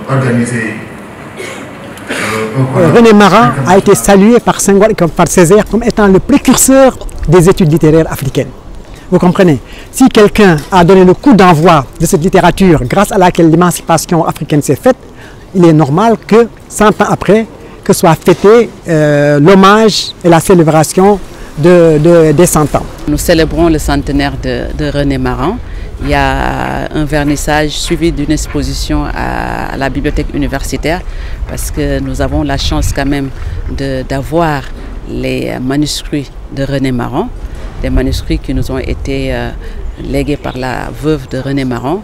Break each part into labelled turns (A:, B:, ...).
A: organisé.
B: René Maran a été salué par Senghor et par Césaire comme étant le précurseur des études littéraires africaines. Vous comprenez? Si quelqu'un a donné le coup d'envoi de cette littérature grâce à laquelle l'émancipation africaine s'est faite, il est normal que 100 ans après, que soit fêté l'hommage et la célébration des 100 ans.
C: Nous célébrons le centenaire de René Maran. Il y a un vernissage suivi d'une exposition à la bibliothèque universitaire parce que nous avons la chance quand même d'avoir les manuscrits de René Maran, des manuscrits qui nous ont été légués par la veuve de René Maran.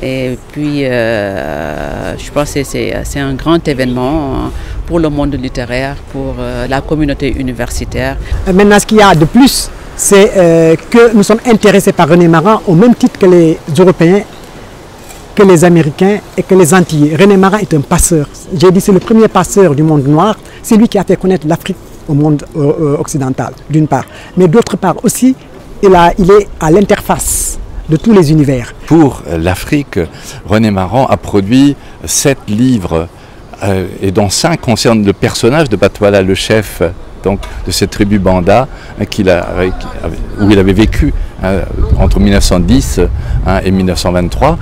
C: Et puis, je pense que c'est un grand événement pour le monde littéraire, pour la communauté universitaire.
B: Maintenant, ce qu'il y a de plus, c'est que nous sommes intéressés par René Maran au même titre que les Européens, que les Américains et que les Antillais. René Maran est un passeur. J'ai dit c'est le premier passeur du monde noir. C'est lui qui a fait connaître l'Afrique au monde occidental, d'une part. Mais d'autre part aussi, il est à l'interface de tous les univers.
D: Pour l'Afrique, René Maran a produit 7 livres et dont 5 concernent le personnage de Batouala, le chef donc, de cette tribu Banda où il avait vécu entre 1910 et 1923.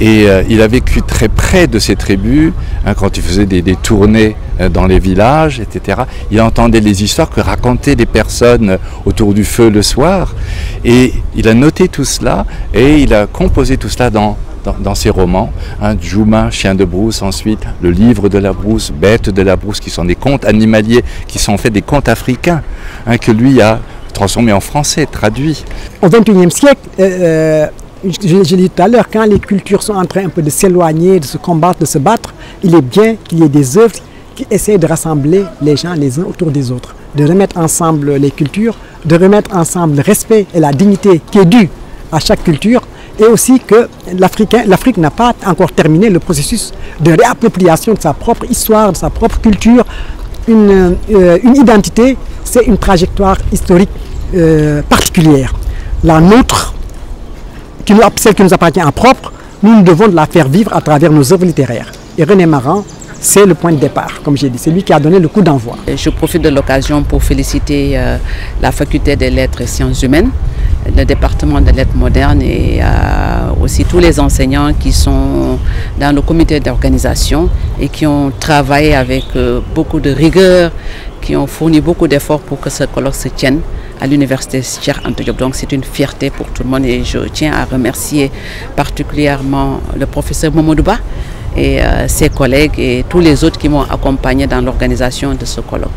D: Et il a vécu très près de ces tribus quand il faisait des tournées dans les villages, etc. Il entendait les histoires que racontaient les personnes autour du feu le soir. Et il a noté tout cela et il a composé tout cela dans ses romans, Djouma, Chien de brousse, ensuite Le livre de la brousse, Bête de la brousse, qui sont des contes animaliers, qui sont en fait des contes africains, que lui a transformés en français, traduits.
B: Au XXIe siècle, je l'ai dit tout à l'heure, quand les cultures sont en train un peu de s'éloigner, de se combattre, de se battre, il est bien qu'il y ait des œuvres qui essaient de rassembler les gens les uns autour des autres, de remettre ensemble les cultures, de remettre ensemble le respect et la dignité qui est due à chaque culture, et aussi que l'Afrique n'a pas encore terminé le processus de réappropriation de sa propre histoire, de sa propre culture. Une identité, c'est une trajectoire historique particulière. La nôtre, celle qui nous appartient en propre, nous devons la faire vivre à travers nos œuvres littéraires. Et René Maran, c'est le point de départ, comme j'ai dit. C'est lui qui a donné le coup d'envoi.
C: Je profite de l'occasion pour féliciter la faculté des lettres et sciences humaines, le département des lettres modernes et aussi tous les enseignants qui sont dans le comité d'organisation et qui ont travaillé avec beaucoup de rigueur, qui ont fourni beaucoup d'efforts pour que ce colloque se tienne à l'université Cheikh Anta Diop. Donc c'est une fierté pour tout le monde et je tiens à remercier particulièrement le professeur Mamadou Ba et ses collègues et tous les autres qui m'ont accompagné dans l'organisation de ce colloque.